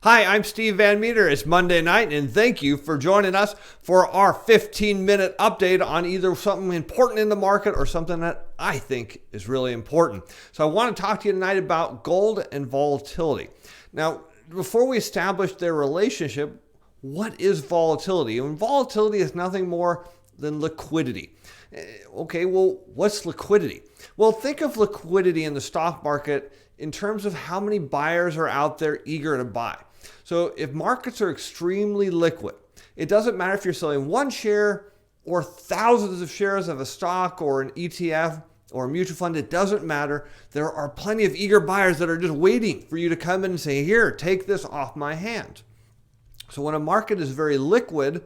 Hi, I'm Steve Van Metre. It's Monday night, and thank you for joining us for our 15-minute update on either something important in the market or something that I think is really important. So I want to talk to you tonight about gold and volatility. Now, before we establish their relationship, what is volatility? And volatility is nothing more than liquidity. Okay, well, what's liquidity? Well, think of liquidity in the stock market in terms of how many buyers are out there eager to buy. So if markets are extremely liquid, it doesn't matter if you're selling one share or thousands of shares of a stock or an ETF or a mutual fund, it doesn't matter. There are plenty of eager buyers that are just waiting for you to come in and say, here, take this off my hands. So when a market is very liquid,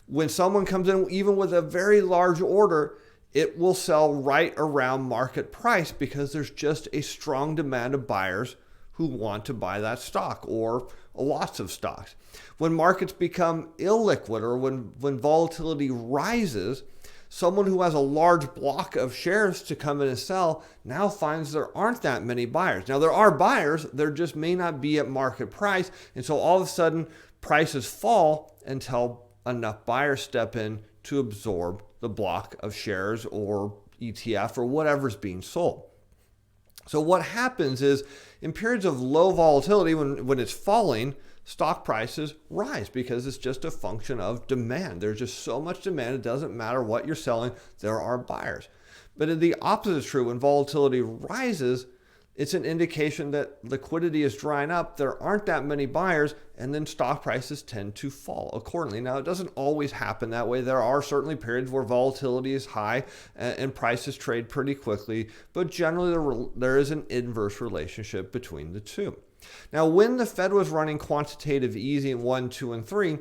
when someone comes in even with a very large order, it will sell right around market price because there's just a strong demand of buyers who want to buy that stock or lots of stocks. When markets become illiquid or when volatility rises, someone who has a large block of shares to come in and sell now finds there aren't that many buyers. Now there are buyers, there just may not be at market price, and so all of a sudden prices fall until enough buyers step in to absorb the block of shares or ETF or whatever's being sold. So what happens is in periods of low volatility, when it's falling, stock prices rise because it's just a function of demand. There's just so much demand, it doesn't matter what you're selling, there are buyers. But the opposite is true. When volatility rises, it's an indication that liquidity is drying up, there aren't that many buyers, and then stock prices tend to fall accordingly. Now, it doesn't always happen that way. There are certainly periods where volatility is high and prices trade pretty quickly, but generally there is an inverse relationship between the two. Now, when the Fed was running quantitative easing 1, 2, and 3,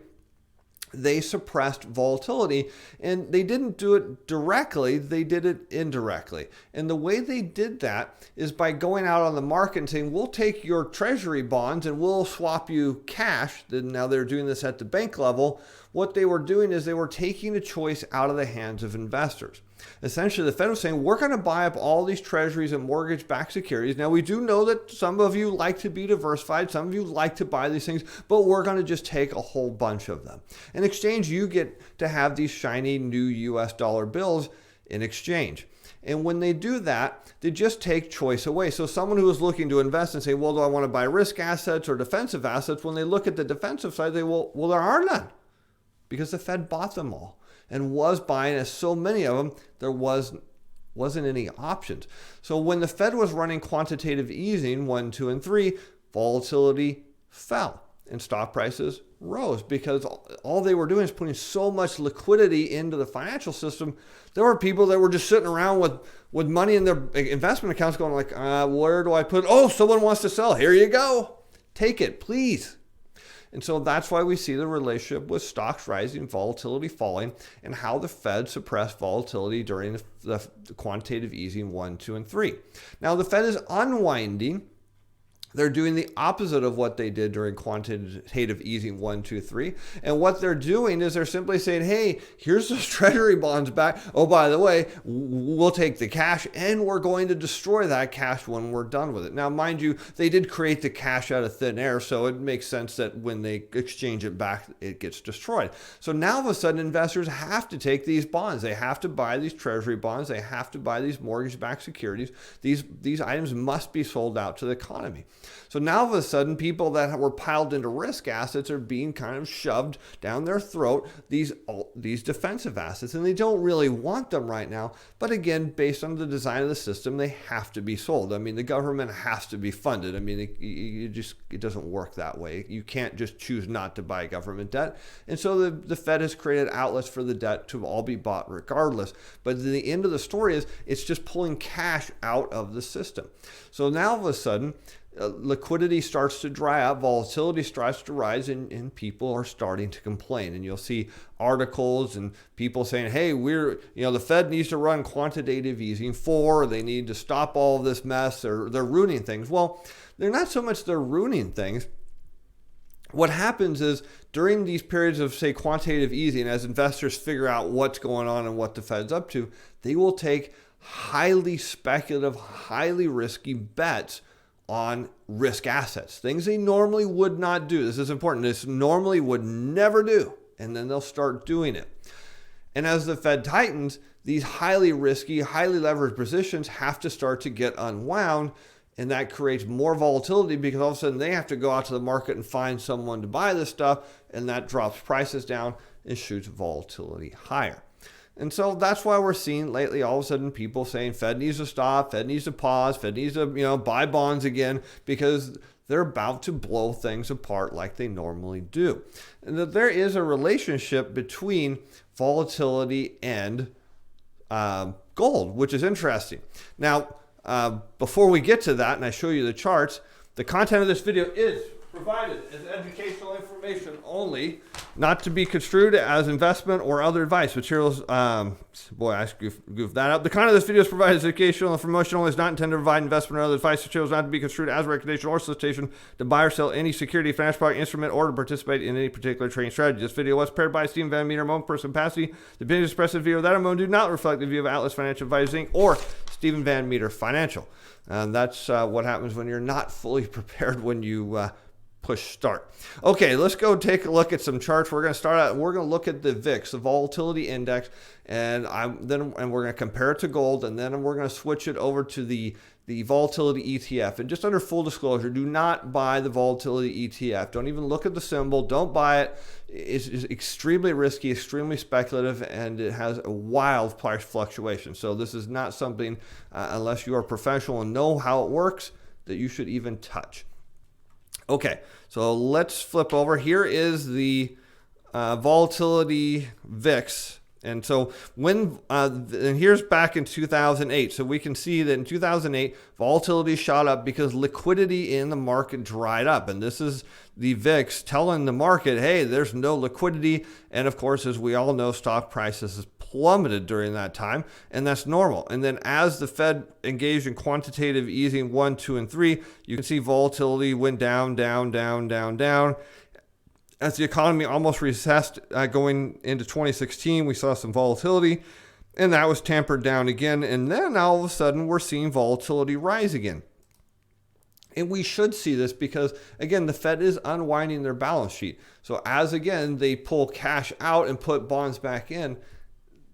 they suppressed volatility, and they didn't do it directly, they did it indirectly. And the way they did that is by going out on the market and saying, we'll take your treasury bonds and we'll swap you cash. Now they're doing this at the bank level. What they were doing is they were taking a choice out of the hands of investors. Essentially, the Fed was saying, we're going to buy up all these treasuries and mortgage-backed securities. Now, we do know that some of you like to be diversified. Some of you like to buy these things, but we're going to just take a whole bunch of them. In exchange, you get to have these shiny new US dollar bills in exchange. And when they do that, they just take choice away. So someone who is looking to invest and say, well, do I want to buy risk assets or defensive assets? When they look at the defensive side, they say, well, there are none because the Fed bought them all and was buying as so many of them, there wasn't any options. So when the Fed was running quantitative easing 1, 2, and 3, volatility fell and stock prices rose because all they were doing is putting so much liquidity into the financial system. There were people that were just sitting around with money in their investment accounts going like, where do I put it? Oh, someone wants to sell. Here you go. Take it, please. And so that's why we see the relationship with stocks rising, volatility falling, and how the Fed suppressed volatility during the quantitative easing 1, 2, and 3. Now the Fed is unwinding. They're doing the opposite of what they did during quantitative easing 1, 2, 3. And what they're doing is they're simply saying, hey, here's those treasury bonds back. Oh, by the way, we'll take the cash and we're going to destroy that cash when we're done with it. Now, mind you, they did create the cash out of thin air, so it makes sense that when they exchange it back, it gets destroyed. So now all of a sudden, investors have to take these bonds. They have to buy these treasury bonds. They have to buy these mortgage-backed securities. These items must be sold out to the economy. So now all of a sudden, people that were piled into risk assets are being kind of shoved down their throat, these defensive assets, and they don't really want them right now. But again, based on the design of the system, they have to be sold. I mean, the government has to be funded. I mean, it doesn't work that way. You can't just choose not to buy government debt. And so the Fed has created outlets for the debt to all be bought regardless. But the end of the story is it's just pulling cash out of the system. So now all of a sudden, liquidity starts to dry up, volatility starts to rise, and people are starting to complain. And you'll see articles and people saying, hey, the Fed needs to run quantitative easing 4, they need to stop all of this mess, or they're ruining things. Well, they're not so much they're ruining things. What happens is during these periods of, say, quantitative easing, as investors figure out what's going on and what the Fed's up to, they will take highly speculative, highly risky bets on risk assets, things they normally would not do. This is important. This normally would never do, and then they'll start doing it. And as the Fed tightens, these highly risky, highly leveraged positions have to start to get unwound, and that creates more volatility because all of a sudden they have to go out to the market and find someone to buy this stuff, and that drops prices down and shoots volatility higher. And so that's why we're seeing lately all of a sudden people saying Fed needs to stop, Fed needs to pause, Fed needs to buy bonds again, because they're about to blow things apart like they normally do. And that there is a relationship between volatility and gold, which is interesting. Now, before we get to that and I show you the charts, the content of this video is provided as educational information only, not to be construed as investment or other advice. Materials, I goofed that up. The content of this video is provided as educational information only, is not intended to provide investment or other advice. Materials not to be construed as recommendation or solicitation to buy or sell any security, financial product, instrument, or to participate in any particular trading strategy. This video was prepared by Steven Van Metre, own personal capacity. The opinions expressed in the video that I'm on do not reflect the view of Atlas Financial Advisors Inc. or Steven Van Metre Financial. And that's what happens when you're not fully prepared when you push start. Okay, let's go take a look at some charts. We're going to start out and we're going to look at the VIX, the volatility index, and we're going to compare it to gold, and then we're going to switch it over to the Volatility ETF. And just under full disclosure, do not buy the Volatility ETF. Don't even look at the symbol. Don't buy it. It's extremely risky, extremely speculative, and it has a wild price fluctuation. So this is not something, unless you are professional and know how it works, that you should even touch. Okay, so let's flip over. Here is the volatility VIX. And so and here's back in 2008. So we can see that in 2008, volatility shot up because liquidity in the market dried up. And this is the VIX telling the market, hey, there's no liquidity. And of course, as we all know, stock prices plummeted during that time, and that's normal. And then as the Fed engaged in quantitative easing 1, 2, and 3, you can see volatility went down, down, down, down, down. As the economy almost recessed going into 2016, we saw some volatility, and that was tampered down again. And then all of a sudden, we're seeing volatility rise again. And we should see this because, again, the Fed is unwinding their balance sheet. So as, again, they pull cash out and put bonds back in,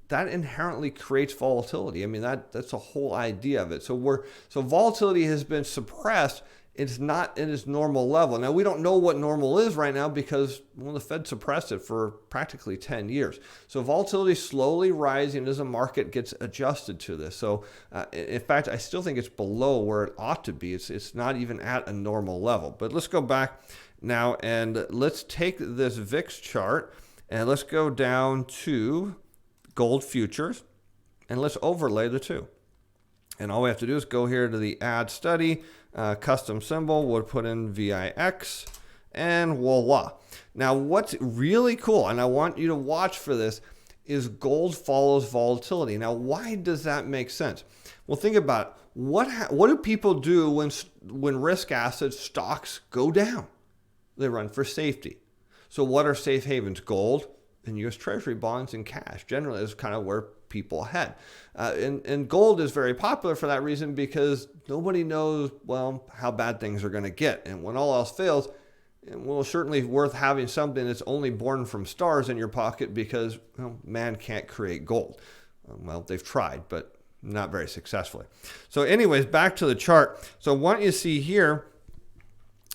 that inherently creates volatility. I mean, that's the whole idea of it. So volatility has been suppressed. It's not in its normal level. Now, we don't know what normal is right now because, the Fed suppressed it for practically 10 years. So volatility is slowly rising as the market gets adjusted to this. So in fact, I still think it's below where it ought to be. It's not even at a normal level. But let's go back now and let's take this VIX chart and let's go down to gold futures, and let's overlay the two. And all we have to do is go here to the add study, custom symbol, we'll put in VIX, and voila. Now what's really cool, and I want you to watch for this, is gold follows volatility. Now why does that make sense? Well, think about it. What do people do when risk assets, stocks go down? They run for safety. So what are safe havens? Gold and U.S. Treasury bonds and cash generally is kind of where people head. And gold is very popular for that reason because nobody knows, how bad things are going to get. And when all else fails, it's certainly worth having something that's only born from stars in your pocket because man can't create gold. They've tried, but not very successfully. So anyways, back to the chart. So what you see here,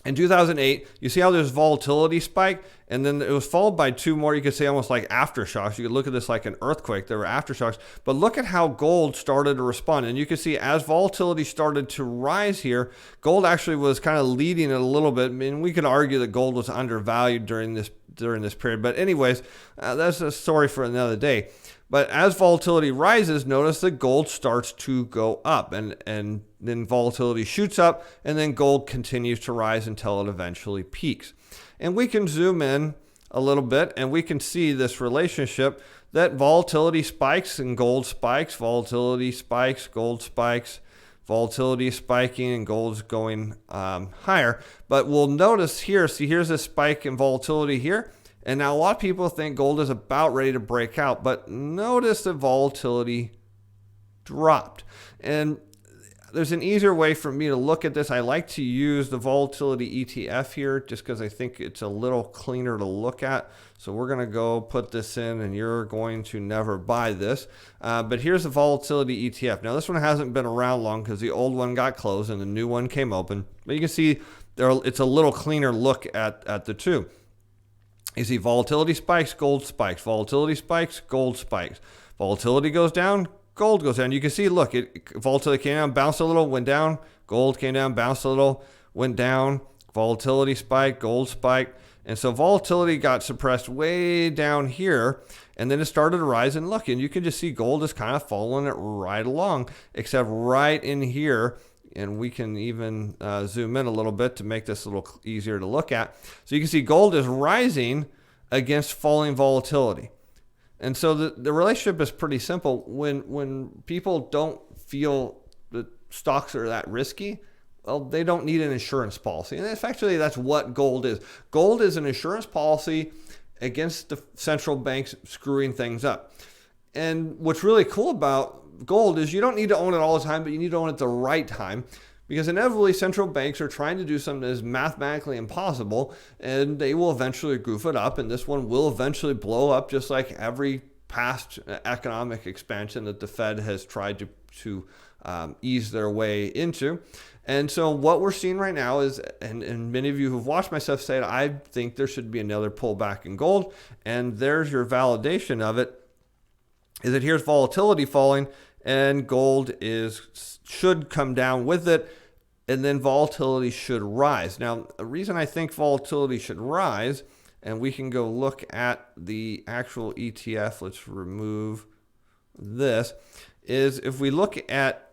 in 2008, you see how there's volatility spike, and then it was followed by two more, you could say almost like aftershocks. You could look at this like an earthquake. There were aftershocks. But look at how gold started to respond. And you can see as volatility started to rise here, gold actually was kind of leading it a little bit. I mean, we could argue that gold was undervalued during this period. But anyways, that's a story for another day. But as volatility rises, notice that gold starts to go up, and then volatility shoots up, and then gold continues to rise until it eventually peaks. And we can zoom in a little bit, and we can see this relationship that volatility spikes and gold spikes, volatility spikes, gold spikes, volatility is spiking and gold's going higher. But we'll notice here, here's a spike in volatility here. And now a lot of people think gold is about ready to break out, but notice the volatility dropped. And there's an easier way for me to look at this. I like to use the Volatility ETF here just because I think it's a little cleaner to look at. So we're going to go put this in, and you're going to never buy this. But here's the Volatility ETF. Now, this one hasn't been around long because the old one got closed and the new one came open. But you can see it's a little cleaner look at the two. You see volatility spikes, gold spikes. Volatility spikes, gold spikes. Volatility goes down, gold goes down. You can see, look, volatility came down, bounced a little, went down. Gold came down, bounced a little, went down. Volatility spiked, gold spiked. And so volatility got suppressed way down here, and then it started to rise. And look, and you can just see gold is kind of following it right along, except right in here. And we can even zoom in a little bit to make this a little easier to look at. So you can see gold is rising against falling volatility. And so the relationship is pretty simple. When people don't feel that stocks are that risky, well, they don't need an insurance policy. And effectively, that's what gold is. Gold is an insurance policy against the central banks screwing things up. And what's really cool about gold is you don't need to own it all the time, but you need to own it at the right time, because inevitably central banks are trying to do something that is mathematically impossible, and they will eventually goof it up, and this one will eventually blow up, just like every past economic expansion that the Fed has tried to ease their way into. And so what we're seeing right now is, and many of you who've watched my stuff say, I think there should be another pullback in gold, and there's your validation of it, is that here's volatility falling, and gold should come down with it, and then volatility should rise. Now, the reason I think volatility should rise, and we can go look at the actual ETF, let's remove this, is if we look at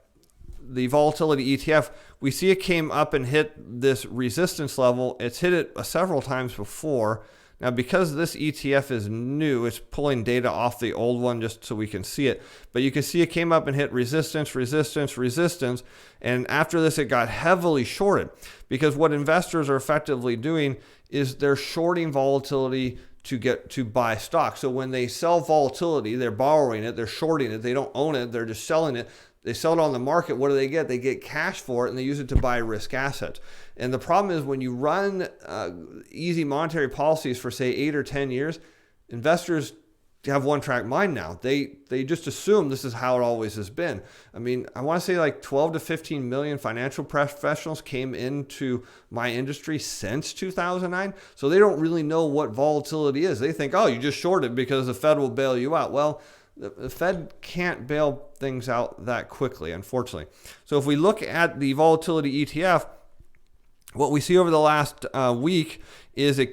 the Volatility ETF, we see it came up and hit this resistance level. It's hit it several times before. Now, because this ETF is new, it's pulling data off the old one just so we can see it. But you can see it came up and hit resistance, resistance, resistance. And after this, it got heavily shorted, because what investors are effectively doing is they're shorting volatility to get to buy stock. So when they sell volatility, they're borrowing it, they're shorting it, they don't own it, they're just selling it. They sell it on the market. What do they get? They get cash for it, and they use it to buy risk assets. And the problem is when you run easy monetary policies for, say, 8 or 10 years, investors have one-track mind now. They just assume this is how it always has been. I mean, I want to say like 12 to 15 million financial professionals came into my industry since 2009. So they don't really know what volatility is. They think, oh, you just shorted because the Fed will bail you out. Well, the Fed can't bail things out that quickly, unfortunately. So if we look at the Volatility ETF, what we see over the last week is it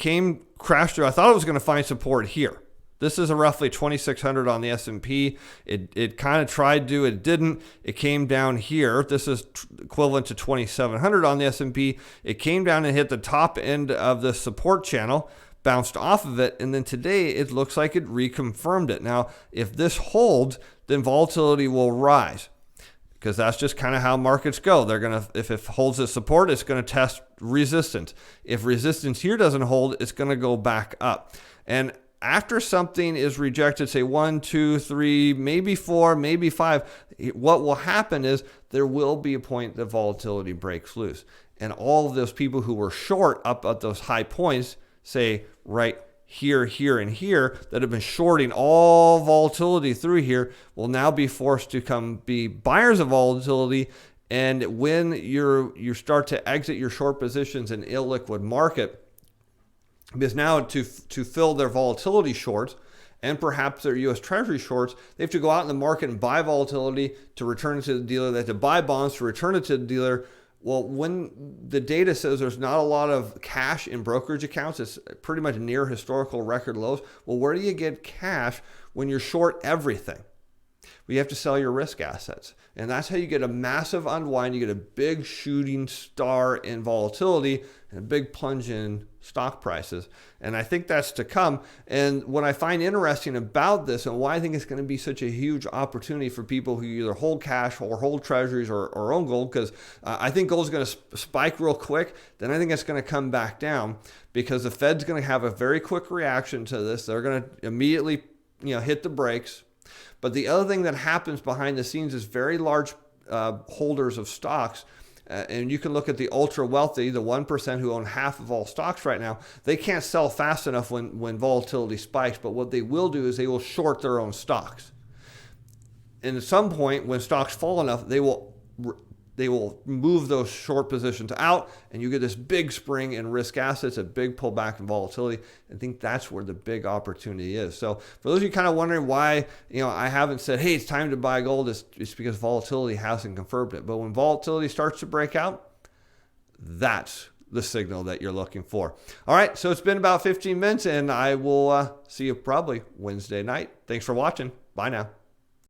crashed through. I thought it was going to find support here. This is a roughly 2,600 on the S&P. It kind of tried to, it didn't. It came down here. This is equivalent to 2,700 on the S&P. It came down and hit the top end of the support channel, bounced off of it, and then today it looks like it reconfirmed it. Now, if this holds, then volatility will rise, because that's just kind of how markets go. They're going to, if it holds the support, it's going to test resistance. If resistance here doesn't hold, it's going to go back up. And after something is rejected, say 1, 2, 3, maybe 4, maybe 5, what will happen is there will be a point that volatility breaks loose. And all of those people who were short up at those high points, say right here, here, and here, that have been shorting all volatility through here, will now be forced to come be buyers of volatility. And when you start to exit your short positions in illiquid market, because now to fill their volatility shorts and perhaps their U.S. Treasury shorts, they have to go out in the market and buy volatility to return it to the dealer. They have to buy bonds to return it to the dealer. Well, when the data says there's not a lot of cash in brokerage accounts, it's pretty much near historical record lows. Well, where do you get cash when you're short everything? Well, you have to sell your risk assets. And that's how you get a massive unwind. You get a big shooting star in volatility and a big plunge in stock prices. And I think that's to come. And what I find interesting about this, and why I think it's going to be such a huge opportunity for people who either hold cash or hold treasuries or own gold, because I think gold is going to spike real quick. Then I think it's going to come back down, because the Fed's going to have a very quick reaction to this. They're going to immediately hit the brakes. But the other thing that happens behind the scenes is very large holders of stocks, and you can look at the ultra wealthy, the 1% who own half of all stocks right now. They can't sell fast enough when volatility spikes, but what they will do is they will short their own stocks. And at some point, when stocks fall enough, they will move those short positions out, and you get this big spring in risk assets, a big pullback in volatility. I think that's where the big opportunity is. So for those of you kind of wondering why, I haven't said, hey, it's time to buy gold, it's because volatility hasn't confirmed it. But when volatility starts to break out, that's the signal that you're looking for. All right, so it's been about 15 minutes, and I will see you probably Wednesday night. Thanks for watching. Bye now.